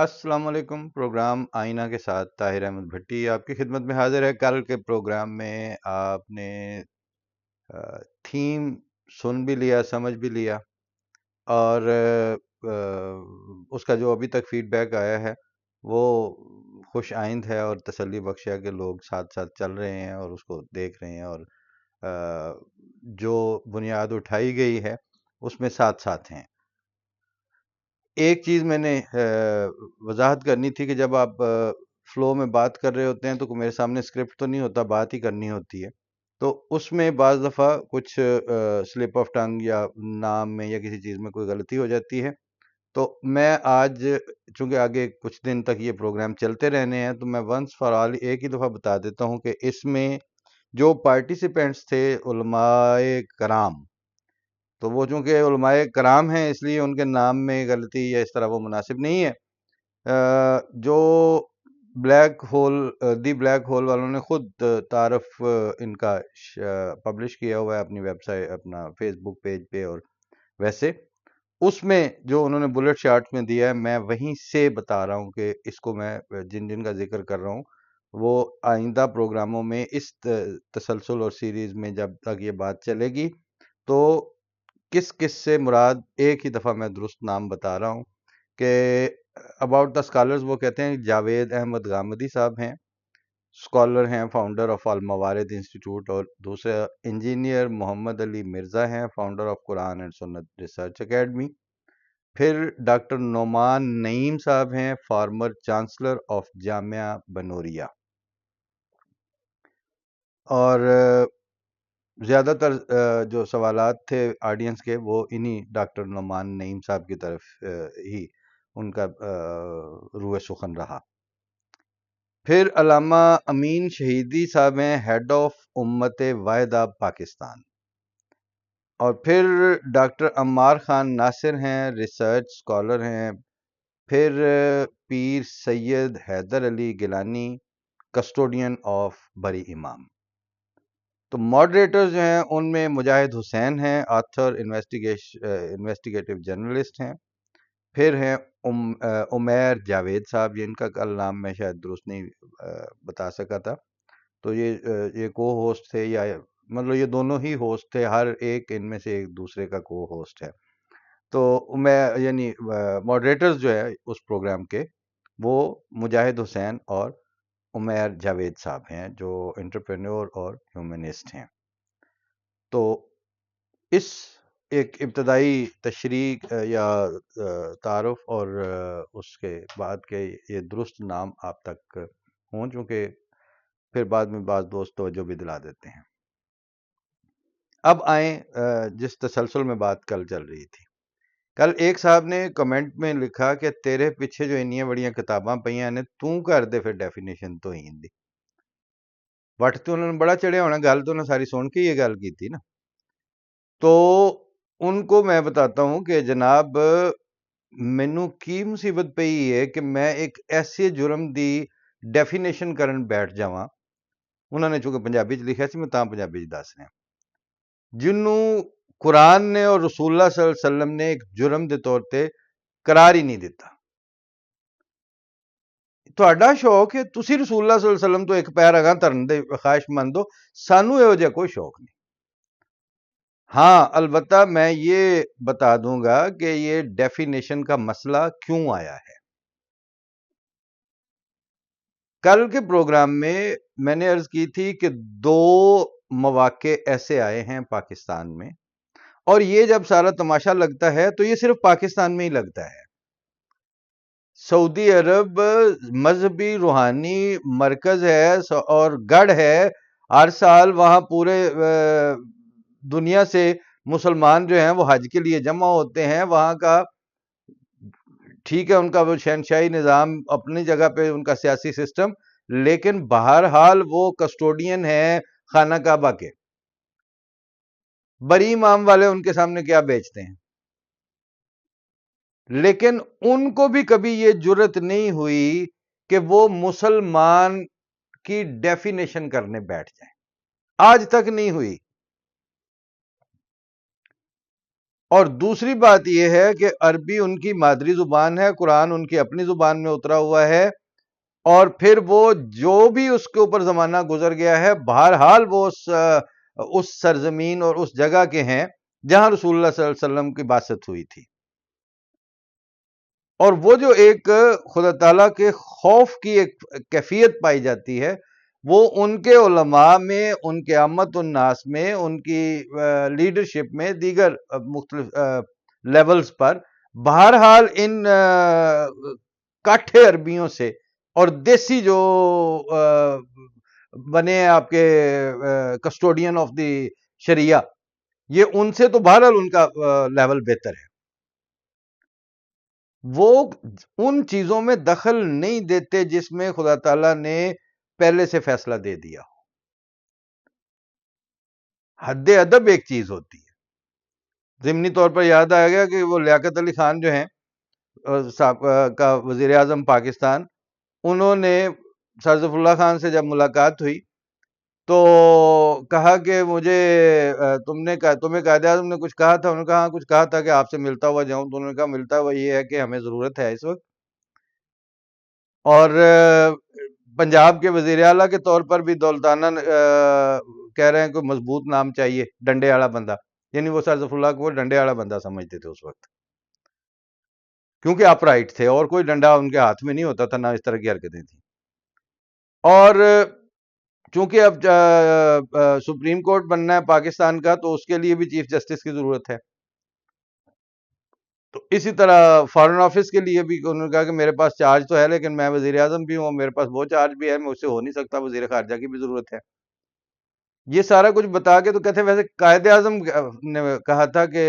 السلام علیکم۔ پروگرام آئینہ کے ساتھ طاہر احمد بھٹی آپ کی خدمت میں حاضر ہے۔ کل کے پروگرام میں آپ نے تھیم سن بھی لیا، سمجھ بھی لیا، اور اس کا جو ابھی تک فیڈ بیک آیا ہے وہ خوش آئند ہے اور تسلی بخش ہے کہ لوگ ساتھ ساتھ چل رہے ہیں اور اس کو دیکھ رہے ہیں، اور جو بنیاد اٹھائی گئی ہے اس میں ساتھ ساتھ ہیں۔ ایک چیز میں نے وضاحت کرنی تھی کہ جب آپ فلو میں بات کر رہے ہوتے ہیں تو میرے سامنے سکرپٹ تو نہیں ہوتا، بات ہی کرنی ہوتی ہے، تو اس میں بعض دفعہ کچھ سلپ آف ٹنگ یا نام میں یا کسی چیز میں کوئی غلطی ہو جاتی ہے۔ تو میں آج چونکہ آگے کچھ دن تک یہ پروگرام چلتے رہنے ہیں تو میں ونس فار آل ایک ہی دفعہ بتا دیتا ہوں کہ اس میں جو پارٹیسپینٹس تھے علماء کرام، تو وہ چونکہ علماء کرام ہیں اس لیے ان کے نام میں غلطی یا اس طرح وہ مناسب نہیں ہے۔ جو بلیک ہول دی بلیک ہول والوں نے خود تعارف ان کا پبلش کیا ہوا ہے اپنی ویب سائٹ، اپنا فیس بک پیج پہ، اور ویسے اس میں جو انہوں نے بلٹ شارٹ میں دیا ہے میں وہیں سے بتا رہا ہوں کہ اس کو میں جن کا ذکر کر رہا ہوں وہ آئندہ پروگراموں میں اس تسلسل اور سیریز میں جب تک یہ بات چلے گی تو کس کس سے مراد ایک ہی دفعہ میں درست نام بتا رہا ہوں کہ اباؤٹ دا اسکالرز وہ کہتے ہیں جاوید احمد غامدی صاحب ہیں، اسکالر ہیں، فاؤنڈر آف الموارد انسٹیٹیوٹ، اور دوسرے انجینئر محمد علی مرزا ہیں، فاؤنڈر آف قرآن اینڈ سنت ریسرچ اکیڈمی۔ پھر ڈاکٹر نعمان نعیم صاحب ہیں، فارمر چانسلر آف جامعہ بنوریا، اور زیادہ تر جو سوالات تھے آڈینس کے وہ انہی ڈاکٹر نعمان نعیم صاحب کی طرف ہی ان کا روح سخن رہا۔ پھر علامہ امین شہیدی صاحب ہیں، ہیڈ آف امت واحدہ پاکستان، اور پھر ڈاکٹر عمار خان ناصر ہیں، ریسرچ اسکالر ہیں۔ پھر پیر سید حیدر علی گیلانی، کسٹوڈین آف بری امام۔ تو ماڈریٹرز جو ہیں ان میں مجاہد حسین ہیں، آتھر انویسٹیگیٹو جرنلسٹ ہیں۔ پھر ہیں عمیر جاوید صاحب، یہ ان کا کل نام میں شاید درست نہیں بتا سکا تھا، تو یہ کو ہوسٹ تھے، یا مطلب یہ دونوں ہی ہوسٹ تھے، ہر ایک ان میں سے ایک دوسرے کا کو ہوسٹ ہے۔ تو میں یعنی ماڈریٹرز جو ہے اس پروگرام کے وہ مجاہد حسین اور عمیر جاوید صاحب ہیں جو انٹرپرینور اور ہیومنسٹ ہیں۔ تو اس ایک ابتدائی تشریح یا تعارف اور اس کے بعد کے یہ درست نام آپ تک ہوں، چونکہ پھر بعد میں بعض دوست توجہ بھی دلا دیتے ہیں۔ اب آئیں جس تسلسل میں بات کل چل رہی تھی۔ کل ایک صاحب نے کمنٹ میں لکھا کہ تیرے پیچھے جو انیاں بڑیاں کتاباں پئیاں نے توں کر دے پھر ڈیفینیشن تو ہی دی وٹ، تو انہوں نے بڑا چڑھیا ہونا، گل تو انہوں نے ساری سن کے یہ گل کی تھی نا۔ تو ان کو میں بتاتا ہوں کہ جناب مینوں کی مصیبت پئی ہے کہ میں ایک ایسے جرم دی ڈیفینیشن کرن بیٹھ جاواں، انہوں نے چونکہ پنجابی چ لکھا سی میں تاں پنجابی چ دس رہا، جنوں قرآن نے اور رسول اللہ صلی اللہ علیہ وسلم نے ایک جرم دے طور تے قرار ہی نہیں دیتا۔ تہاڈا شوق ہے تسی رسول اللہ صلی اللہ علیہ وسلم تو ایک پیر اگاں ترن دے خواہش مند ہو، سانو ایہو جہا کوئی شوق نہیں۔ ہاں البتہ میں یہ بتا دوں گا کہ یہ ڈیفینیشن کا مسئلہ کیوں آیا ہے۔ کل کے پروگرام میں نے عرض کی تھی کہ دو مواقع ایسے آئے ہیں پاکستان میں، اور یہ جب سارا تماشا لگتا ہے تو یہ صرف پاکستان میں ہی لگتا ہے۔ سعودی عرب مذہبی روحانی مرکز ہے اور گڑھ ہے، ہر سال وہاں پورے دنیا سے مسلمان جو ہیں وہ حج کے لیے جمع ہوتے ہیں، وہاں کا ٹھیک ہے ان کا وہ شہنشاہی نظام اپنی جگہ پہ، ان کا سیاسی سسٹم، لیکن بہرحال وہ کسٹوڈین ہیں خانہ کعبہ کے۔ بری امام والے ان کے سامنے کیا بیچتے ہیں؟ لیکن ان کو بھی کبھی یہ جرت نہیں ہوئی کہ وہ مسلمان کی ڈیفینیشن کرنے بیٹھ جائیں، آج تک نہیں ہوئی۔ اور دوسری بات یہ ہے کہ عربی ان کی مادری زبان ہے، قرآن ان کی اپنی زبان میں اترا ہوا ہے، اور پھر وہ جو بھی اس کے اوپر زمانہ گزر گیا ہے، بہرحال وہ اس سرزمین اور اس جگہ کے ہیں جہاں رسول اللہ صلی اللہ علیہ وسلم کی بعثت ہوئی تھی. اور وہ جو ایک خدا تعالیٰ کے خوف کی ایک کیفیت پائی جاتی ہے، وہ ان کے علماء میں، ان کے عامت الناس میں، ان کی لیڈرشپ میں، دیگر مختلف لیولز پر بہرحال ان کاٹھے عربیوں سے اور دیسی جو بنے آپ کے کسٹوڈین آف دی شریعہ، یہ ان سے تو بہرحال ان کا لیول بہتر ہے. وہ ان چیزوں میں دخل نہیں دیتے جس میں خدا تعالیٰ نے پہلے سے فیصلہ دے دیا. حد ادب ایک چیز ہوتی ہے. ضمنی طور پر یاد آیا گیا کہ وہ لیاقت علی خان جو ہیں کا وزیر اعظم پاکستان، انہوں نے سرظفر اللہ خان سے جب ملاقات ہوئی تو کہا کہ مجھے تمہیں قائد اعظم نے کچھ کہا تھا. انہوں نے کہا کچھ کہا تھا کہ آپ سے ملتا ہوا جاؤں. تو انہوں نے کہا ملتا ہوا یہ ہے کہ ہمیں ضرورت ہے اس وقت، اور پنجاب کے وزیر اعلیٰ کے طور پر بھی دولتانہ کہہ رہے ہیں کہ مضبوط نام چاہیے، ڈنڈے والا بندہ. یعنی وہ سرظفر اللہ کو ڈنڈے والا بندہ سمجھتے تھے اس وقت، کیونکہ اپ رائٹ تھے اور کوئی ڈنڈا ان کے ہاتھ میں نہیں ہوتا تھا، نہ اس طرح کی حرکتیں تھیں. اور چونکہ اب سپریم کورٹ بننا ہے پاکستان کا، تو اس کے لیے بھی چیف جسٹس کی ضرورت ہے. تو اسی طرح فارن آفس کے لیے بھی انہوں نے کہا کہ میرے پاس چارج تو ہے لیکن میں وزیر اعظم بھی ہوں، میرے پاس وہ چارج بھی ہے، میں اس سے ہو نہیں سکتا، وزیر خارجہ کی بھی ضرورت ہے. یہ سارا کچھ بتا کے تو کہتے ہیں ویسے قائد اعظم نے کہا تھا کہ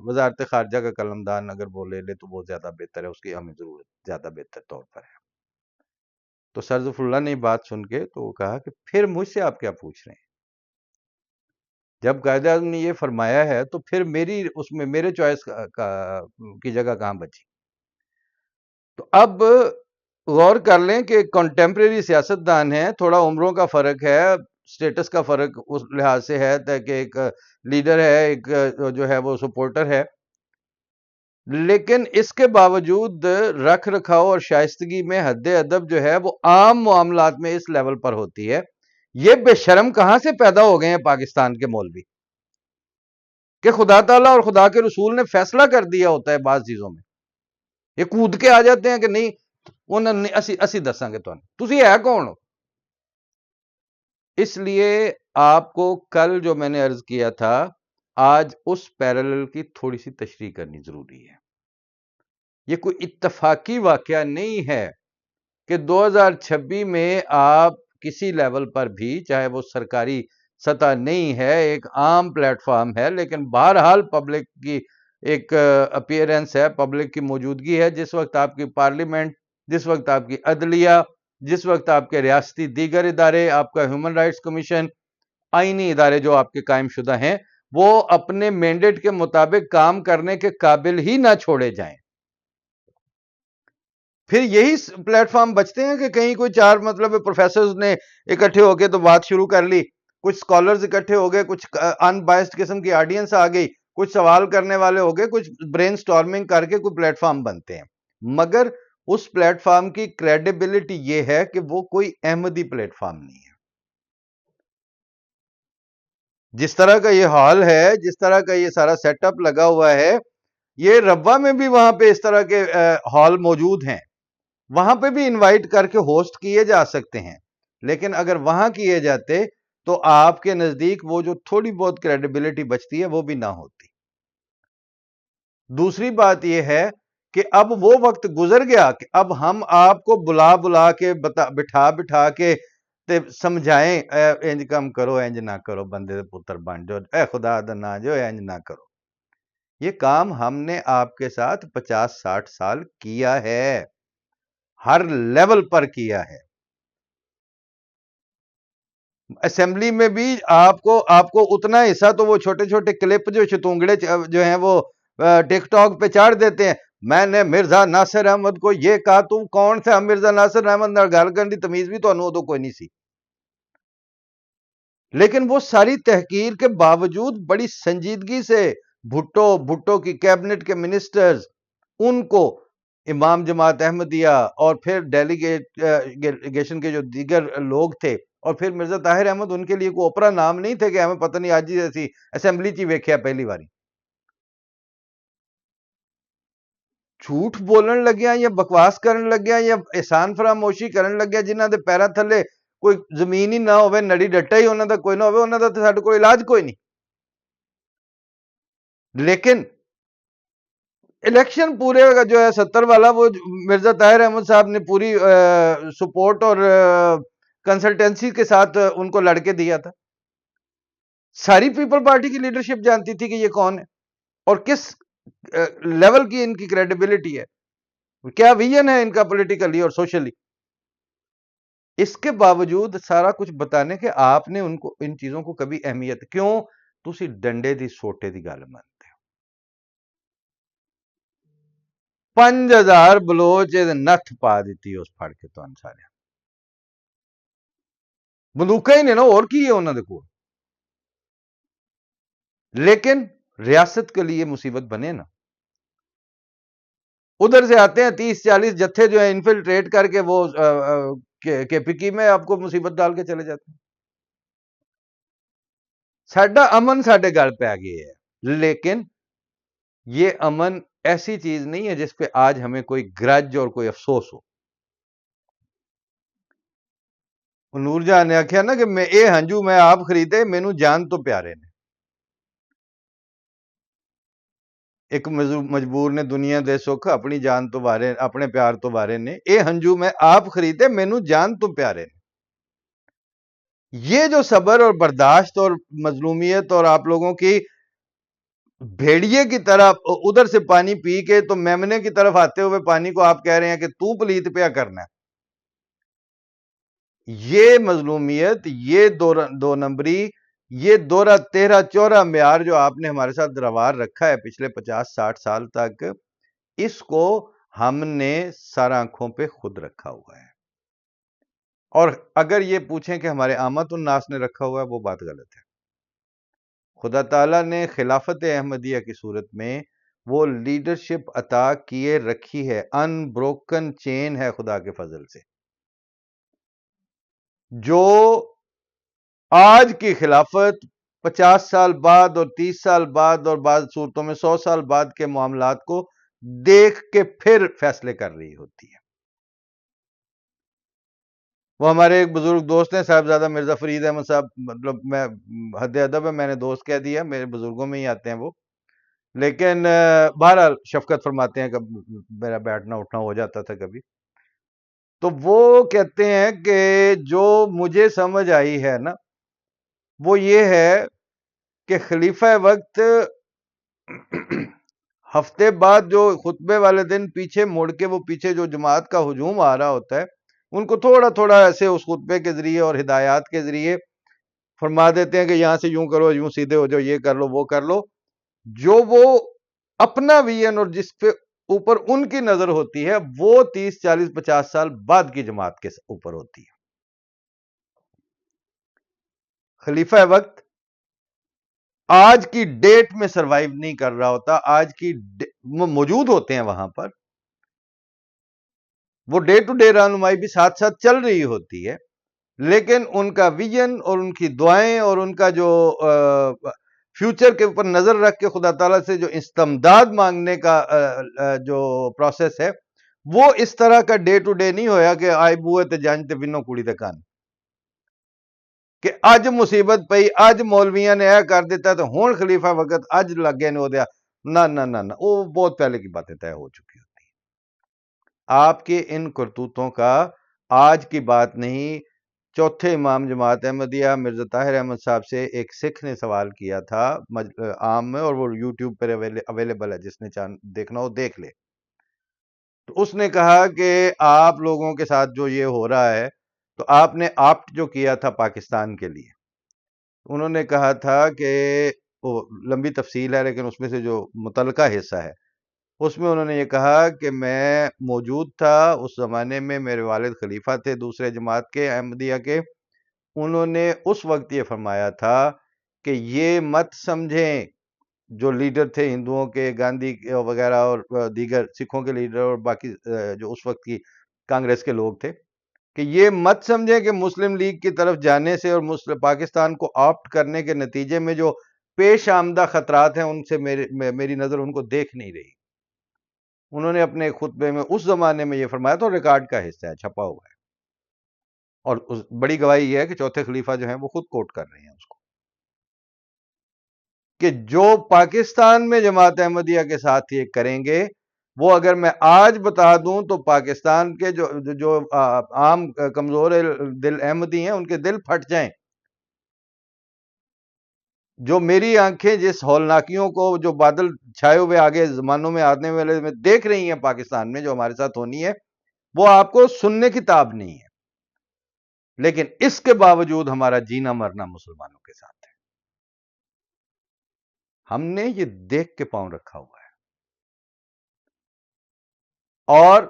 وزارت خارجہ کا قلمدان اگر وہ لے لے تو وہ زیادہ بہتر ہے، اس کی ہمیں ضرورت زیادہ بہتر طور پر ہے. تو سرظفر اللہ نے بات سن کے تو کہا کہ پھر مجھ سے آپ کیا پوچھ رہے ہیں؟ جب قائد اعظم نے یہ فرمایا ہے تو پھر اس میں میرے چوائس کی جگہ کہاں بچی؟ تو اب غور کر لیں کہ کنٹمپریری سیاستدان ہیں، تھوڑا عمروں کا فرق ہے، سٹیٹس کا فرق اس لحاظ سے ہے کہ ایک لیڈر ہے، ایک جو ہے وہ سپورٹر ہے، لیکن اس کے باوجود رکھ رکھاؤ اور شائستگی میں حد ادب جو ہے وہ عام معاملات میں اس لیول پر ہوتی ہے. یہ بے شرم کہاں سے پیدا ہو گئے ہیں پاکستان کے مولوی کہ خدا تعالیٰ اور خدا کے رسول نے فیصلہ کر دیا ہوتا ہے بعض چیزوں میں، یہ کود کے آ جاتے ہیں کہ نہیں اسی دساں گے تسی ہے کون ہو. اس لیے آپ کو کل جو میں نے عرض کیا تھا، آج اس پیرالل کی تھوڑی سی تشریح کرنی ضروری ہے. یہ کوئی اتفاقی واقعہ نہیں ہے کہ 2026 میں آپ کسی لیول پر بھی، چاہے وہ سرکاری سطح نہیں ہے، ایک عام پلیٹ فارم ہے، لیکن بہرحال پبلک کی ایک اپیئرنس ہے، پبلک کی موجودگی ہے. جس وقت آپ کی پارلیمنٹ، جس وقت آپ کی عدلیہ، جس وقت آپ کے ریاستی دیگر ادارے، آپ کا ہیومن رائٹس کمیشن، آئینی ادارے جو آپ کے قائم شدہ ہیں، وہ اپنے مینڈیٹ کے مطابق کام کرنے کے قابل ہی نہ چھوڑے جائیں، پھر یہی پلیٹ فارم بچتے ہیں کہ کہیں کوئی چار پروفیسرز نے اکٹھے ہو کے تو بات شروع کر لی، کچھ سکالرز اکٹھے ہو گئے، کچھ ان بائسڈ قسم کی آڈینس آ گئی، کچھ سوال کرنے والے ہو گئے، کچھ برین سٹارمنگ کر کے کوئی پلیٹ فارم بنتے ہیں. مگر اس پلیٹ فارم کی کریڈیبلٹی یہ ہے کہ وہ کوئی احمدی پلیٹ فارم نہیں ہے. جس طرح کا یہ حال ہے، جس طرح کا یہ سارا سیٹ اپ لگا ہوا ہے، یہ ربوہ میں بھی وہاں پہ اس طرح کے ہال موجود ہیں، وہاں پہ بھی انوائٹ کر کے ہوسٹ کیے جا سکتے ہیں. لیکن اگر وہاں کیے جاتے تو آپ کے نزدیک وہ جو تھوڑی بہت کریڈیبلٹی بچتی ہے وہ بھی نہ ہوتی. دوسری بات یہ ہے کہ اب وہ وقت گزر گیا کہ اب ہم آپ کو بلا کے بٹھا کے سمجھائیں انج کم کرو، انج نہ کرو، بندے دے پتر بن جو، اے خدا دا نا جو، انج نہ کرو. یہ کام ہم نے آپ کے ساتھ 50-60 سال کیا ہے، ہر لیول پر کیا ہے. اسمبلی میں بھی آپ کو اتنا حصہ تو وہ چھوٹے چھوٹے کلپ جو شتونگڑے جو ہیں وہ ٹک ٹاک پہ چاڑ دیتے ہیں. میں نے مرزا ناصر احمد کو یہ کہا، تم کون سے؟ مرزا ناصر احمد نال گل کرن دی تمیز بھی تانوں ادوں کوئی نہیں سی. لیکن وہ ساری تحقیر کے باوجود بڑی سنجیدگی سے بھٹو کی کیبنٹ کے منسٹرز، ان کو امام جماعت احمدیہ اور پھر ڈیلیگیشن کے جو دیگر لوگ تھے، اور پھر مرزا طاہر احمد ان کے لیے کوئی اوپرا نام نہیں تھے کہ ہمیں پتہ نہیں آج ایسی اسمبلی چی ویکھیا پہلی باری. جھوٹ بولن لگیا یا بکواس کرن لگیا یا احسان فراموشی کرن لگیا جنہاں دے پیراں تھلے کوئی زمین ہی نہ ہوئے، نڑی ڈٹا ہی انہاں دا کوئی نہ ہوئے، انہاں دا تے ساڈے کول علاج کوئی نہیں. لیکن الیکشن پورے کا جو ہے 70 والا، وہ مرزا طاہر احمد صاحب نے پوری سپورٹ اور کنسلٹنسی کے ساتھ ان کو لڑ کے دیا تھا. ساری پیپل پارٹی کی لیڈرشپ جانتی تھی کہ یہ کون ہے اور کس لیول کی ان کی کریڈیبلٹی ہے، کیا ویژن ہے ان کا پولیٹیکلی اور سوشلی. اس کے باوجود سارا کچھ بتانے کہ آپ نے ان کو ان چیزوں کو کبھی اہمیت کیوں؟ تسی ڈنڈے دی سوٹے دی گل منتے ہو. 5000 بلوچ نتھ پا دیتی اس پھڑ کے تو سارے بندوقیں ہی نے نا، اور کی ہے انہوں نے کو. لیکن ریاست کے لیے مصیبت بنے نا. ادھر سے آتے ہیں 30-40 جتھے جو ہے انفلٹریٹ کر کے وہ کے پی کی میں آپ کو مصیبت ڈال کے چلے جاتے ہیں. ساڈا امن ساڈے گل پہ گیا ہے، لیکن یہ امن ایسی چیز نہیں ہے جس پہ آج ہمیں کوئی گرج اور کوئی افسوس ہو. نور جہاں نے آخیا نا کہ میں اے ہنجو میں آپ خریدے، مینوں جان تو پیارے نے. ایک مجبور نے دنیا دے سکھ، اپنی جان تو وارے، اپنے پیار تو وارے نے. اے ہنجو میں آپ خریدے، مینوں جان تو پیارے نے. یہ جو صبر اور برداشت اور مظلومیت اور آپ لوگوں کی بھیڑیے کی طرح ادھر سے پانی پی کے تو میمنے کی طرف آتے ہوئے پانی کو آپ کہہ رہے ہیں کہ تو پلیت پیا کرنا ہے، یہ مظلومیت، یہ دو نمبری، یہ دورہ 13-14 معیار جو آپ نے ہمارے ساتھ روار رکھا ہے پچھلے 50-60 سال تک، اس کو ہم نے سر آنکھوں پہ خود رکھا ہوا ہے. اور اگر یہ پوچھیں کہ ہمارے عامت الناس نے رکھا ہوا ہے، وہ بات غلط ہے. خدا تعالیٰ نے خلافت احمدیہ کی صورت میں وہ لیڈرشپ عطا کیے رکھی ہے، ان بروکن چین ہے خدا کے فضل سے، جو آج کی خلافت 50 سال بعد اور 30 سال بعد اور بعض صورتوں میں 100 سال بعد کے معاملات کو دیکھ کے پھر فیصلے کر رہی ہوتی ہے. وہ ہمارے ایک بزرگ دوست ہیں صاحبزادہ مرزا فرید احمد صاحب، مطلب میں حد ادب ہے میں نے دوست کہہ دیا، میرے بزرگوں میں ہی آتے ہیں وہ، لیکن بہرحال شفقت فرماتے ہیں. کب میرا بیٹھنا اٹھنا ہو جاتا تھا کبھی، تو وہ کہتے ہیں کہ جو مجھے سمجھ آئی ہے نا، وہ یہ ہے کہ خلیفہ وقت ہفتے بعد جو خطبے والے دن پیچھے مڑ کے وہ پیچھے جو جماعت کا ہجوم آ رہا ہوتا ہے، ان کو تھوڑا تھوڑا ایسے اس خطبے کے ذریعے اور ہدایات کے ذریعے فرما دیتے ہیں کہ یہاں سے یوں کرو، یوں سیدھے ہو جاؤ، یہ کر لو، وہ کر لو. جو وہ اپنا ویژن اور جس پہ اوپر ان کی نظر ہوتی ہے، وہ 30-40-50 سال بعد کی جماعت کے اوپر ہوتی ہے. خلیفہ وقت آج کی ڈیٹ میں سروائیو نہیں کر رہا ہوتا، آج کی موجود ہوتے ہیں وہاں پر، وہ ڈے ٹو ڈے رہنمائی بھی ساتھ ساتھ چل رہی ہوتی ہے، لیکن ان کا ویژن اور ان کی دعائیں اور ان کا جو فیوچر کے اوپر نظر رکھ کے خدا تعالیٰ سے جو استمداد مانگنے کا جو پروسیس ہے، وہ اس طرح کا ڈے ٹو ڈے نہیں ہویا کہ آئی بوئے تے جانج تے بنو کڑی تے کان، کہ اج مصیبت پئی، اج مولویاں نے اے کر دیتا تو ہون خلیفہ وقت اج لگ گئے نے ہو دیا. نہ نہ نہ نہ، وہ بہت پہلے کی باتیں طے ہو چکی ہوتی ہیں. آپ کے ان کرتوتوں کا آج کی بات نہیں. چوتھے امام جماعت احمدیہ مرزا طاہر احمد صاحب سے ایک سکھ نے سوال کیا تھا عام میں، اور وہ یوٹیوب پر اویلیبل ہے، جس نے دیکھنا ہو دیکھ لے. تو اس نے کہا کہ آپ لوگوں کے ساتھ جو یہ ہو رہا ہے، تو آپ نے آپٹ جو کیا تھا پاکستان کے لیے، انہوں نے کہا تھا کہ وہ لمبی تفصیل ہے لیکن اس میں سے جو متعلقہ حصہ ہے، اس میں انہوں نے یہ کہا کہ میں موجود تھا اس زمانے میں، میرے والد خلیفہ تھے دوسرے جماعت کے احمدیہ کے. انہوں نے اس وقت یہ فرمایا تھا کہ یہ مت سمجھیں جو لیڈر تھے ہندوؤں کے، گاندھی وغیرہ اور دیگر سکھوں کے لیڈر اور باقی جو اس وقت کی کانگریس کے لوگ تھے، کہ یہ مت سمجھیں کہ مسلم لیگ کی طرف جانے سے اور پاکستان کو آپٹ کرنے کے نتیجے میں جو پیش آمدہ خطرات ہیں ان سے میری نظر ان کو دیکھ نہیں رہی. انہوں نے اپنے خطبے میں اس زمانے میں یہ فرمایا تو ریکارڈ کا حصہ ہے، چھپا ہوا ہے، اور بڑی گواہی یہ ہے کہ چوتھے خلیفہ جو ہیں وہ خود کوٹ کر رہے ہیں اس کو، کہ جو پاکستان میں جماعت احمدیہ کے ساتھ یہ کریں گے، وہ اگر میں آج بتا دوں تو پاکستان کے جو عام کمزور دل احمدی ہیں ان کے دل پھٹ جائیں. جو میری آنکھیں جس ہولناکیوں کو جو بادل چھائے ہوئے آگے زمانوں میں آنے والے میں دیکھ رہی ہیں پاکستان میں جو ہمارے ساتھ ہونی ہے، وہ آپ کو سننے کی تاب نہیں ہے. لیکن اس کے باوجود ہمارا جینا مرنا مسلمانوں کے ساتھ ہے. ہم نے یہ دیکھ کے پاؤں رکھا ہوا ہے. اور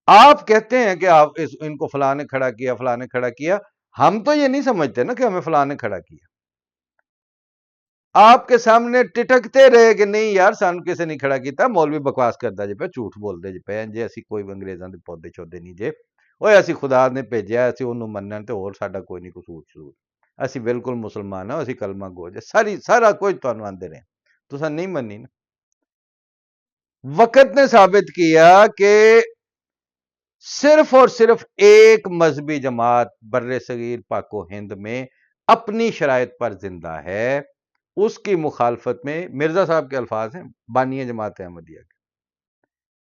آپ کہتے ہیں کہ آپ ان کو فلاں نے کھڑا کیا، فلاں نے کھڑا کیا. ہم تو یہ نہیں سمجھتے نا کہ ہمیں فلاں نے کھڑا کیا. آپ کے سامنے ٹٹکتے رہے کہ نہیں یار سان کسے نہیں کھڑا کیتا، مولوی بکواس کرتا جی پہ، جھوٹ بولتے جی پہ، جی اسی کوئی انگریزاں دے پودے چودے نہیں جے، اوے اسی خدا نے بھیجیا، اسی انہوں منن تے اور ساڈا کوئی نہیں قصور، اسی بالکل مسلمان ہاں، اسی کلمہ گو جے، سارا کچھ تانوں آندے رہے، تساں نہیں مننی نا. وقت نے ثابت کیا کہ صرف اور صرف ایک مذہبی جماعت بر صغیر پاک و ہند میں اپنی شرائط پر زندہ ہے. اس کی مخالفت میں مرزا صاحب کے الفاظ ہیں بانی جماعت احمدیہ کے،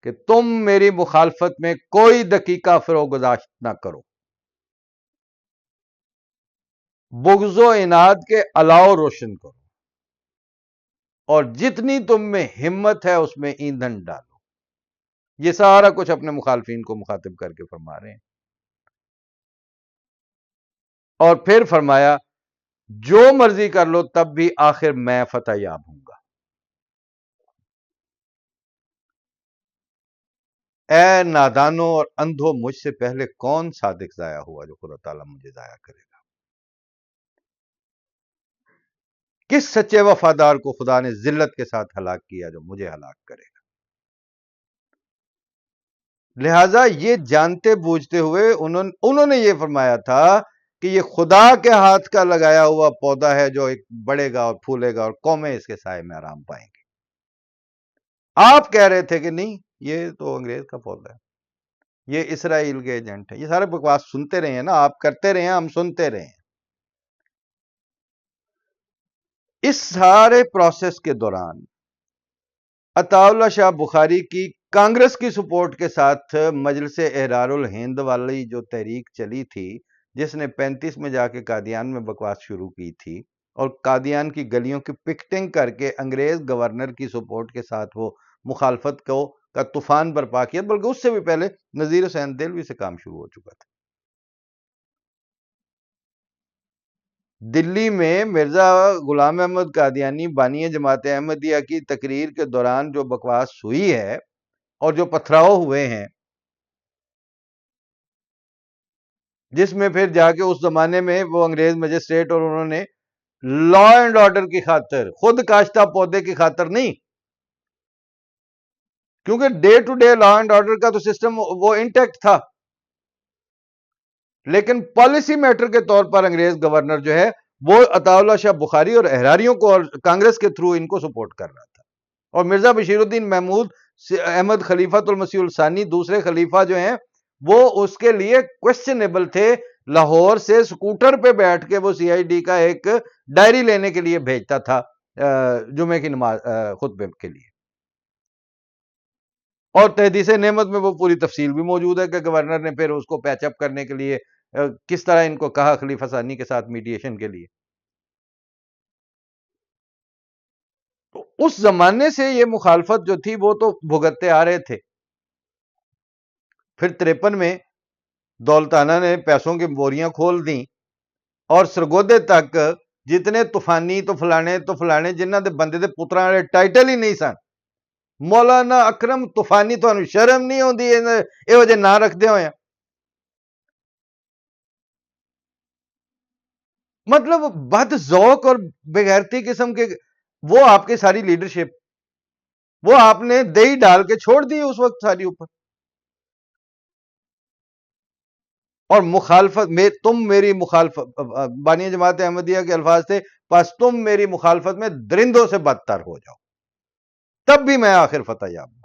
کہ تم میری مخالفت میں کوئی دقیقہ فروگزاشت نہ کرو، بغض و عناد کے الاؤ روشن کرو، اور جتنی تم میں ہمت ہے اس میں ایندھن ڈالو. یہ سارا کچھ اپنے مخالفین کو مخاطب کر کے فرما رہے ہیں. اور پھر فرمایا جو مرضی کر لو تب بھی آخر میں فتح یاب ہوں گا. اے نادانوں اور اندھو، مجھ سے پہلے کون صادق ضائع ہوا جو خدا تعالیٰ مجھے ضائع کرے گا؟ کس سچے وفادار کو خدا نے ذلت کے ساتھ ہلاک کیا جو مجھے ہلاک کرے گا؟ لہذا یہ جانتے بوجھتے ہوئے انہوں نے یہ فرمایا تھا کہ یہ خدا کے ہاتھ کا لگایا ہوا پودا ہے جو ایک بڑھے گا اور پھولے گا اور قومیں اس کے سائے میں آرام پائیں گے. آپ کہہ رہے تھے کہ نہیں یہ تو انگریز کا پودا ہے، یہ اسرائیل کے ایجنٹ ہیں. یہ سارے بکواس سنتے رہے ہیں نا آپ، کرتے رہے ہیں، ہم سنتے رہے ہیں. اس سارے پروسیس کے دوران عطا اللہ شاہ بخاری کی کانگریس کی سپورٹ کے ساتھ مجلس احرار الہند والی جو تحریک چلی تھی، جس نے 35 میں جا کے قادیان میں بکواس شروع کی تھی اور قادیان کی گلیوں کی پکٹنگ کر کے انگریز گورنر کی سپورٹ کے ساتھ وہ مخالفت کا طوفان برپا کیا، بلکہ اس سے بھی پہلے نذیر حسین دہلوی سے کام شروع ہو چکا تھا. دلی میں مرزا غلام احمد قادیانی بانی جماعت احمدیہ کی تقریر کے دوران جو بکواس ہوئی ہے اور جو پتھراؤ ہوئے ہیں، جس میں پھر جا کے اس زمانے میں وہ انگریز مجسٹریٹ اور انہوں نے لا اینڈ آرڈر کی خاطر، خود کاشتہ پودے کی خاطر نہیں، کیونکہ day to day law and order کا تو سسٹم وہ انٹیکٹ تھا، لیکن پالیسی میٹر کے طور پر انگریز گورنر جو ہے وہ عطا اللہ شاہ بخاری اور احراریوں کو اور کانگریس کے تھرو ان کو سپورٹ کر رہا تھا. اور مرزا بشیر الدین محمود احمد خلیفۃ المسیح الثانی دوسرے خلیفہ جو ہیں وہ اس کے لیے کوشچنیبل تھے. لاہور سے سکوٹر پہ بیٹھ کے وہ سی آئی ڈی کا ایک ڈائری لینے کے لیے بھیجتا تھا جمعے کی نماز خطبے کے لیے. اور تحدیث نعمت میں وہ پوری تفصیل بھی موجود ہے کہ گورنر نے پھر اس کو پیچ اپ کرنے کے لیے کس طرح ان کو کہا خلیفہ ثانی کے ساتھ میڈیشن کے لیے. تو اس زمانے سے یہ مخالفت جو تھی وہ تو بھگتتے آ رہے تھے. پھر 53 میں دولتانہ نے پیسوں کی بوریاں کھول دیں اور سرگودے تک جتنے طوفانی تو فلانے جنہ دے بندے دے پتراں والے ٹائٹل ہی نہیں سن. مولانا اکرم طوفانی تو شرم نہیں ہوندی یہ جے نہ رکھدے ہوئے. مطلب بد ذوق اور بغیرتی قسم کے، وہ آپ کی ساری لیڈرشپ وہ آپ نے دہی ڈال کے چھوڑ دی اس وقت ساری اوپر. اور مخالفت میں تم میری مخالفت، بانی جماعت احمدیہ کے الفاظ تھے، پس تم میری مخالفت میں درندوں سے بدتر ہو جاؤ، تب بھی میں آخر فتح یاب ہوں.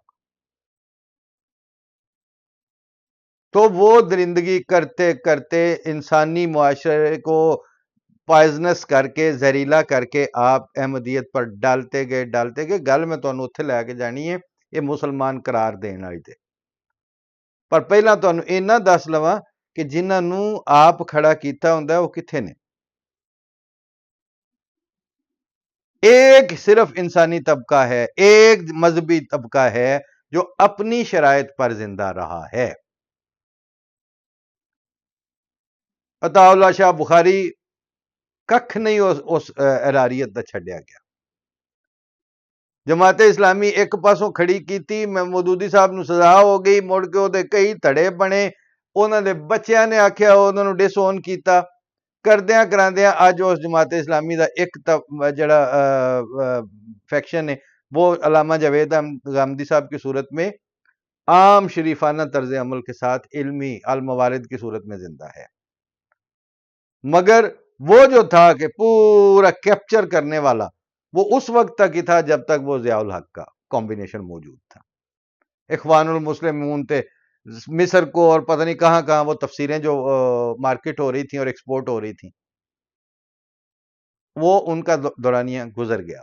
تو وہ درندگی کرتے کرتے انسانی معاشرے کو پوائزنس کر کے، زہریلا کر کے آپ احمدیت پر ڈالتے گئے گل میں تمہیں اتنے لے کے جانی ہے. یہ مسلمان قرار دین والی تھے. پر پہلا تمہیں اینا دس لواں کہ جنہوں آپ کھڑا کیتا ہوں وہ کتنے نے. ایک صرف انسانی طبقہ ہے، ایک مذہبی طبقہ ہے جو اپنی شرائط پر زندہ رہا ہے. عطا اللہ شاہ بخاری ککھ نہیں اس اراریت دا چھڈیا گیا. جماعت اسلامی ایک پاسوں کھڑی کیتی، مودودی صاحب نو سزا ہو گئی، مڑ کے وہ کئی تھڑے بنے، انہوں نے بچیاں نے آخیا انہوں نے ڈس اون کیتا، کردیاں کراندیاں اج اس جماعت اسلامی دا ایک جڑا فیکشن ہے وہ علامہ جاوید غامدی صاحب کی صورت میں عام شریفانہ طرز عمل کے ساتھ علمی الموارد کی صورت میں زندہ ہے. مگر وہ جو تھا کہ پورا کیپچر کرنے والا وہ اس وقت تک ہی تھا جب تک وہ ضیاء الحق کا کمبینیشن موجود تھا. اخوان المسلمون تھے، مصر کو اور پتہ نہیں کہاں کہاں وہ تفسیریں جو مارکیٹ ہو رہی تھیں اور ایکسپورٹ ہو رہی تھیں، وہ ان کا دورانیہ گزر گیا.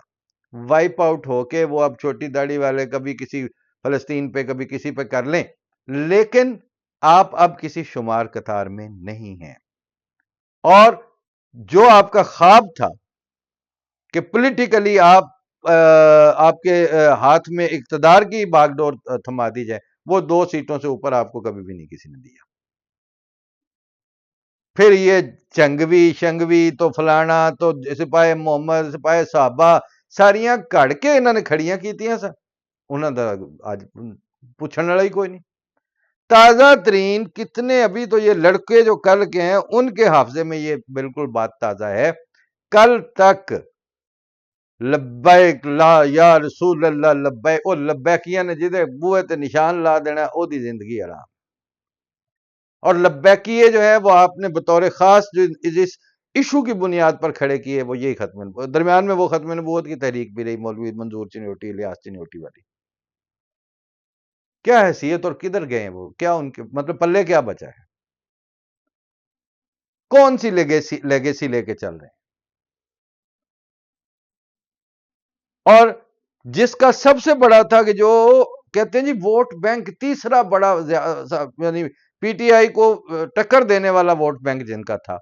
وائپ آؤٹ ہو کے وہ اب چھوٹی داڑھی والے کبھی کسی فلسطین پہ کبھی کسی پہ کر لیں، لیکن آپ اب کسی شمار قطار میں نہیں ہیں. اور جو آپ کا خواب تھا کہ پولیٹیکلی آپ کے ہاتھ میں اقتدار کی باغ ڈور تھما دی جائے، وہ 2 سیٹوں سے اوپر آپ کو کبھی بھی نہیں کسی نے دیا. پھر یہ چنگوی شنگوی تو فلانا تو سپاہی محمد سپاہی صحابہ ساریاں کڑ کے انہوں نے کھڑیاں کیتیاں سن، انہوں نے آج پوچھنے والا ہی کوئی نہیں. تازہ ترین کتنے ابھی تو یہ لڑکے جو کل کے ہیں ان کے حافظے میں یہ بالکل بات تازہ ہے. کل تک لبیک لا یا رسول اللہ لبیک، او لبیکیاں نے جدے بوئے تے نشان لا دینا او دی زندگی حرام. اور لبیکیے جو ہے وہ آپ نے بطور خاص جو اس ایشو کی بنیاد پر کھڑے کیے وہ یہی ختم، درمیان میں وہ ختم نبوت کی تحریک بھی رہی، مولوی منظور چنوٹی الیاس چنوٹی والی. کیا حیثیت اور کدھر گئے ہیں وہ، کیا ان کے مطلب پلے کیا بچا ہے، کون سی لیگیسی لے کے چل رہے ہیں. اور جس کا سب سے بڑا تھا کہ جو کہتے ہیں جی ووٹ بینک تیسرا بڑا یعنی پی ٹی آئی کو ٹکر دینے والا ووٹ بینک جن کا تھا،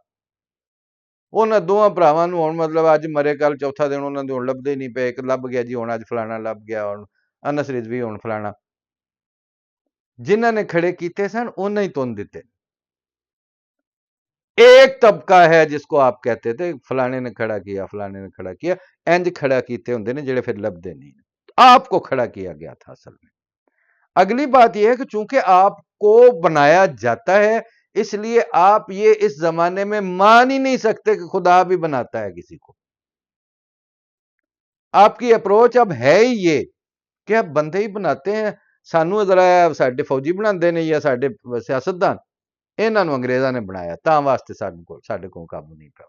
انہاں دوواں بھراواں نوں ہن مطلب اج مرے کل چوتھا دن انہاں دے ہن لبدے نہیں پے، ایک لب گیا جی ہن اج فلانا لب گیا، ہن انس رضوی ہن فلانا. جنہاں نے کھڑے کیتے سن انہاں ہی تن دیتے. ایک طبقہ ہے جس کو آپ کہتے تھے فلانے نے کھڑا کیا فلانے نے کھڑا کیا، انج کھڑا کیتے ہوندے نے جڑے پھر لبدے نہیں، آپ کو کھڑا کیا گیا تھا اصل میں. اگلی بات یہ ہے کہ چونکہ آپ کو بنایا جاتا ہے اس لیے آپ یہ اس زمانے میں مان ہی نہیں سکتے کہ خدا بھی بناتا ہے کسی کو. آپ کی اپروچ اب ہے ہی یہ کہ اب بندے ہی بناتے ہیں، سانو ذرا ساڈے فوجی بناندے نے یا ساڈے سیاستدان، انہاں نوں انگریزاں نے بنایا تاں واسطے ساڈے کو قابو نہیں پا.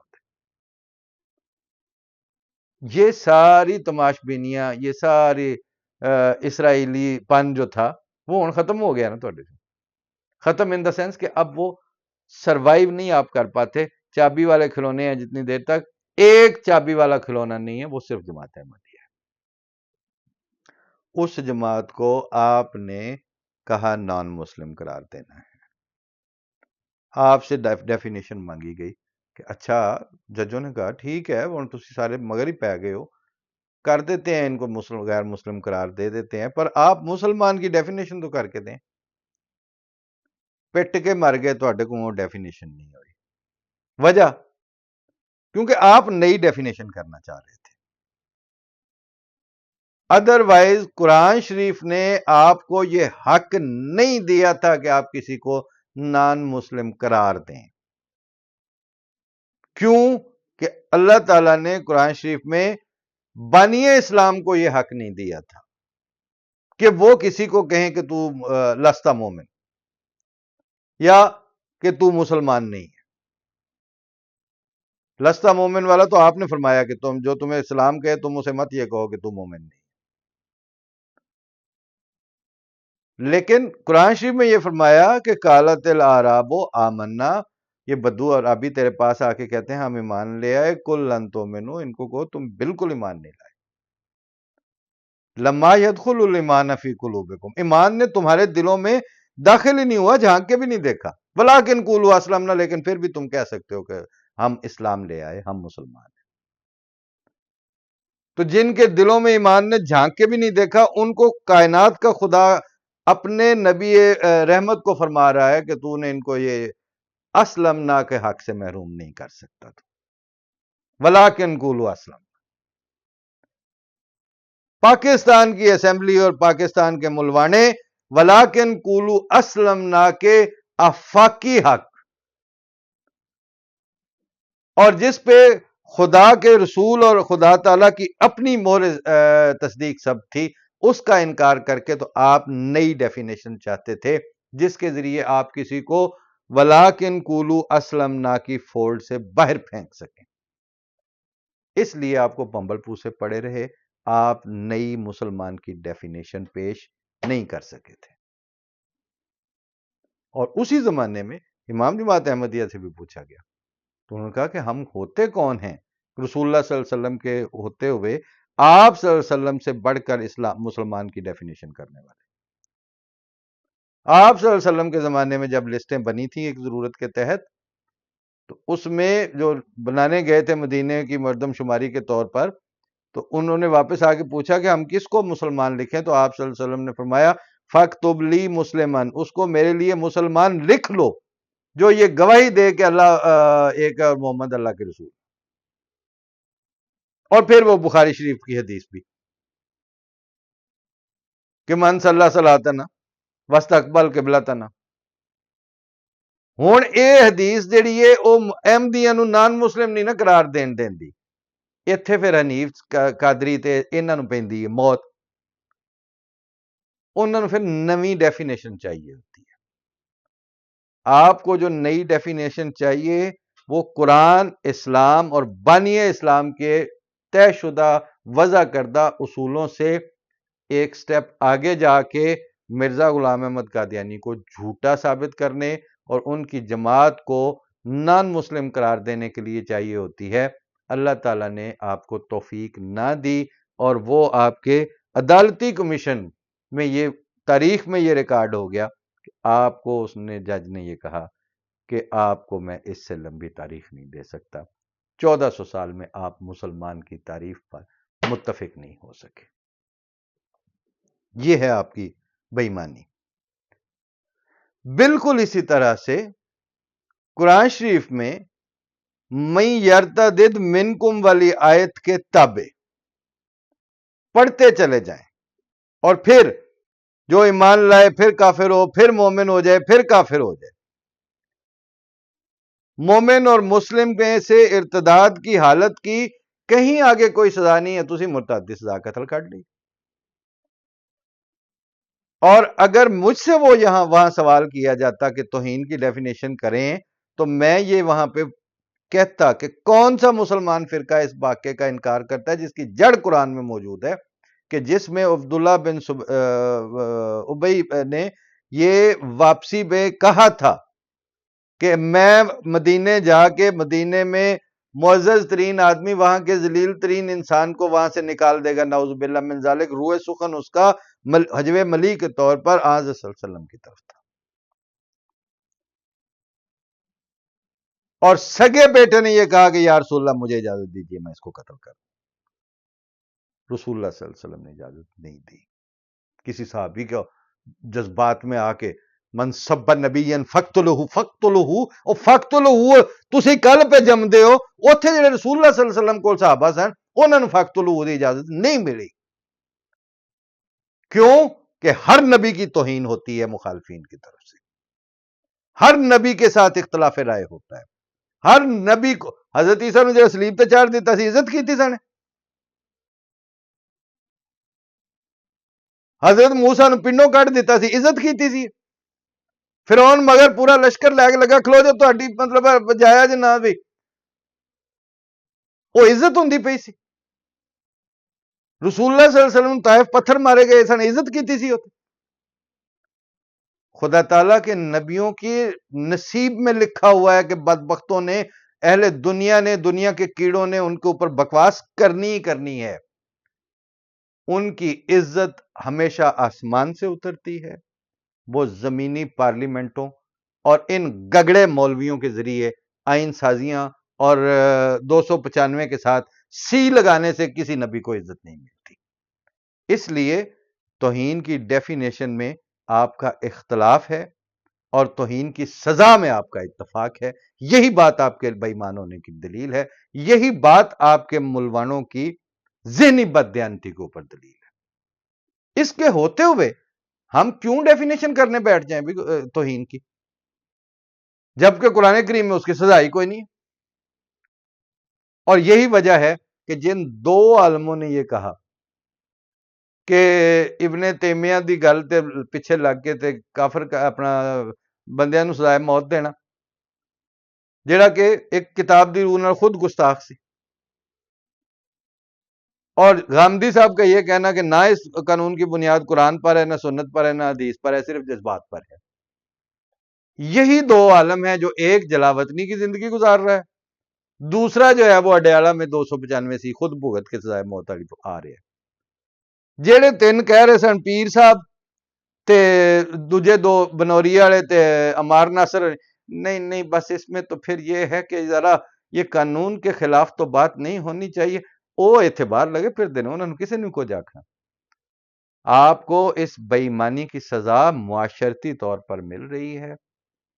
یہ ساری تماش بینیاں، یہ ساری اسرائیلی پن جو تھا وہ ہن ختم ہو گیا نا تھوڑے سے. ختم ان دا سینس کہ اب وہ سروائیو نہیں آپ کر پاتے. چابی والے کھلونے ہیں جتنی دیر تک، ایک چابی والا کھلونا نہیں ہے، وہ صرف جماعت احمدیہ ہے. اس جماعت کو آپ نے کہا نان مسلم قرار دینا ہے. آپ سے ڈیفینیشن مانگی گئی کہ اچھا ججوں نے کہا ٹھیک ہے ہن تسی سارے مگر ہی پی گئے ہو، کر دیتے ہیں ان کو مسلم غیر مسلم قرار دے دیتے ہیں، پر آپ مسلمان کی ڈیفینیشن تو کر کے دیں. پٹ کے مر گئے تواڈے کو وہ ڈیفینیشن نہیں ہوئی. وجہ کیونکہ آپ نئی ڈیفینیشن کرنا چاہ رہے تھے. ادروائز قرآن شریف نے آپ کو یہ حق نہیں دیا تھا کہ آپ کسی کو نان مسلم قرار دیں. کیوں کہ اللہ تعالیٰ نے قرآن شریف میں بانی اسلام کو یہ حق نہیں دیا تھا کہ وہ کسی کو کہیں کہ تو لستا مومن یا کہ تو مسلمان نہیں ہے. لستا مومن والا تو آپ نے فرمایا کہ تم جو تمہیں اسلام کہے تم اسے مت یہ کہو کہ تو مومن نہیں. لیکن قرآن شریف میں یہ فرمایا کہ قالت الاعراب آمنا، یہ بدو اور ابھی تیرے پاس آ کے کہتے ہیں ہم ایمان لے آئے، کل لن تؤمنوا، ان کو کہو تم بالکل ایمان نہیں لائے. لما يدخل الایمان فی قلوبکم، ایمان نے تمہارے دلوں میں داخل ہی نہیں ہوا، جھانک کے بھی نہیں دیکھا. ولکن قولوا اسلمنا، لیکن پھر بھی تم کہہ سکتے ہو کہ ہم اسلام لے آئے، ہم مسلمان ہیں. تو جن کے دلوں میں ایمان نے جھانک کے بھی نہیں دیکھا، ان کو کائنات کا خدا اپنے نبی رحمت کو فرما رہا ہے کہ تو نے ان کو یہ اسلمنا کے حق سے محروم نہیں کر سکتا. تو ولکن قولوا اسلم. پاکستان کی اسمبلی اور پاکستان کے ملوانے ولیکن قولوا اسلمنا کے آفاقی حق، اور جس پہ خدا کے رسول اور خدا تعالیٰ کی اپنی مہر تصدیق سب تھی، اس کا انکار کر کے تو آپ نئی ڈیفینیشن چاہتے تھے جس کے ذریعے آپ کسی کو ولیکن قولوا اسلمنا کی فولڈ سے باہر پھینک سکیں. اس لیے آپ کو پمبل پوسے پڑے رہے، آپ نئی مسلمان کی ڈیفینیشن پیش نہیں کر سکے تھے. اور اسی زمانے میں امام جماعت احمدیہ سے بھی پوچھا گیا تو انہوں نے کہا کہ ہم ہوتے کون ہیں رسول اللہ صلی اللہ علیہ وسلم کے ہوتے ہوئے آپ صلی اللہ علیہ وسلم سے بڑھ کر اسلام مسلمان کی ڈیفینیشن کرنے والے. آپ صلی اللہ علیہ وسلم کے زمانے میں جب لسٹیں بنی تھیں ایک ضرورت کے تحت، تو اس میں جو بنانے گئے تھے مدینے کی مردم شماری کے طور پر، تو انہوں نے واپس آ کے پوچھا کہ ہم کس کو مسلمان لکھیں، تو آپ صلی اللہ علیہ وسلم نے فرمایا فَاكْتُبْ لِي مُسْلِمًا، اس کو میرے لیے مسلمان لکھ لو جو یہ گواہی دے کہ اللہ ایک ہے اور محمد اللہ کے رسول. اور پھر وہ بخاری شریف کی حدیث بھی کہ من صلی صلاتنا واستقبل قبلتنا. ہن اے حدیث جڑی ہے او احمدیاں نو نان مسلم نہیں نہ قرار دیندی، ایتھے پھر حنیف قادری تے انہاں نو پیندی ہے موت. انہاں نو پھر نویں ڈیفینیشن چاہیے ہوتی ہے. آپ کو جو نئی ڈیفینیشن چاہیے وہ قرآن، اسلام اور بانی اسلام کے طے شدہ وضع کردہ اصولوں سے ایک سٹیپ آگے جا کے مرزا غلام احمد قادیانی کو جھوٹا ثابت کرنے اور ان کی جماعت کو نان مسلم قرار دینے کے لیے چاہیے ہوتی ہے. اللہ تعالیٰ نے آپ کو توفیق نہ دی اور وہ آپ کے عدالتی کمیشن میں یہ تاریخ میں یہ ریکارڈ ہو گیا کہ آپ کو اس نے جج نے یہ کہا کہ آپ کو میں اس سے لمبی تاریخ نہیں دے سکتا. 1400 سال میں آپ مسلمان کی تعریف پر متفق نہیں ہو سکے. یہ ہے آپ کی بے ایمانی. بالکل اسی طرح سے قرآن شریف میں میں یرتدد منکم والی آیت کے تابع پڑھتے چلے جائیں اور پھر جو ایمان لائے پھر کافر ہو، پھر مومن ہو جائے، پھر کافر ہو جائے. مومن اور مسلم میں سے ارتداد کی حالت کی کہیں آگے کوئی سزا نہیں ہے، تسی مرتد دی سزا قتل کر لی. اور اگر مجھ سے وہ وہاں سوال کیا جاتا کہ توہین کی ڈیفینیشن کریں تو میں یہ وہاں پہ کہتا کہ کون سا مسلمان فرقہ اس واقعے کا انکار کرتا ہے جس کی جڑ قرآن میں موجود ہے کہ جس میں عبداللہ بن ابی نے یہ واپسی میں کہا تھا کہ میں مدینے جا کے مدینے میں معزز ترین آدمی وہاں کے ذلیل ترین انسان کو وہاں سے نکال دے گا، نعوذ باللہ من ذالک. روح سخن اس کا حجو ملی کے طور پر آج صلی اللہ علیہ وسلم کی طرف تھا، اور سگے بیٹے نے یہ کہا کہ یا رسول اللہ مجھے اجازت دیجیے میں اس کو قتل کروں. رسول اللہ صلی اللہ علیہ وسلم نے اجازت نہیں دی. کسی صحابی کے جذبات میں آ کے من سب نبی فقتلہ فقتلہ او فقتلہ تسی کل پہ جم دے ہو، اوتھے جڑے رسول اللہ صلی اللہ علیہ وسلم کو صحابہ سن انہاں نوں فقتلہ دی اجازت نہیں ملی. کیوں کہ ہر نبی کی توہین ہوتی ہے مخالفین کی طرف سے، ہر نبی کے ساتھ اختلاف رائے ہوتا ہے. ہر نبی کو حضرت عیسیٰ نے جو سلیب تے چاڑ دیتا سی عزت کیتی سن، حضرت موسیٰ نے پنڈوں کٹ دیتا سی عزت کیتی سی، فرعون مگر پورا لشکر لے کے لگا کھلو جو تہاڈی مطلب بجایا جے نہ بھی وہ عزت ہوندی پئی سی، رسول اللہ صلی اللہ علیہ وسلم طائف پتھر مارے گئے سن عزت کیتی سی ہوتے، خدا تعالیٰ کے نبیوں کی نصیب میں لکھا ہوا ہے کہ بدبختوں نے، اہل دنیا نے، دنیا کے کیڑوں نے ان کے اوپر بکواس کرنی ہی کرنی ہے، ان کی عزت ہمیشہ آسمان سے اترتی ہے، وہ زمینی پارلیمنٹوں اور ان گگڑے مولویوں کے ذریعے آئین سازیاں اور 295 کے ساتھ سی لگانے سے کسی نبی کو عزت نہیں ملتی۔ اس لیے توہین کی ڈیفینیشن میں آپ کا اختلاف ہے اور توہین کی سزا میں آپ کا اتفاق ہے، یہی بات آپ کے بے ایمان ہونے کی دلیل ہے، یہی بات آپ کے ملوانوں کی ذہنی بددیانتی کے اوپر دلیل ہے۔ اس کے ہوتے ہوئے ہم کیوں ڈیفینیشن کرنے بیٹھ جائیں بھی توہین کی، جبکہ قرآن کریم میں اس کی سزا ہی کوئی نہیں ہے؟ اور یہی وجہ ہے کہ جن دو عالموں نے یہ کہا کہ ابن تیمیہ دی گل تے پیچھے لگ کے تے کافر کا اپنا بندیاں نو سزائے موت دینا، جیڑا کہ ایک کتاب دی روح نال خود گستاخ سی، اور غامدی صاحب کا یہ کہنا کہ نہ اس قانون کی بنیاد قرآن پر ہے، نہ سنت پر ہے، نہ حدیث پر ہے، صرف جذبات پر ہے۔ یہی دو عالم ہیں جو ایک جلاوطنی کی زندگی گزار رہا ہے، دوسرا جو ہے وہ اڈیالہ میں 295 سی خود بھگت کے سزائے موت والی آ رہے ہیں۔ جیڑے تین کہہ رہے سن پیر صاحب تے دوجے دو بنوری والے تے عمار ناصر، نہیں نہیں، بس اس میں تو پھر یہ ہے کہ ذرا یہ قانون کے خلاف تو بات نہیں ہونی چاہیے، او اعتبار لگے پھر دینے انہوں نے کسی نے کو جاکھنا۔ آپ کو اس بے ایمانی کی سزا معاشرتی طور پر مل رہی ہے،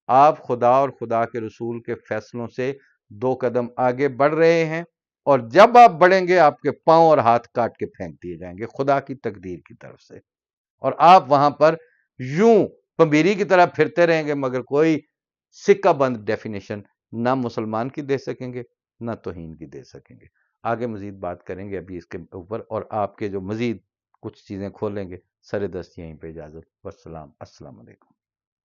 آپ خدا اور خدا کے رسول کے فیصلوں سے 2 قدم آگے بڑھ رہے ہیں، اور جب آپ بڑھیں گے آپ کے پاؤں اور ہاتھ کاٹ کے پھینک دیے جائیں گے خدا کی تقدیر کی طرف سے، اور آپ وہاں پر یوں پمبیری کی طرح پھرتے رہیں گے، مگر کوئی سکہ بند ڈیفینیشن نہ مسلمان کی دے سکیں گے نہ توہین کی دے سکیں گے۔ آگے مزید بات کریں گے ابھی اس کے اوپر، اور آپ کے جو مزید کچھ چیزیں کھولیں گے۔ سر دست یہیں پہ اجازت، والسلام، السلام علیکم۔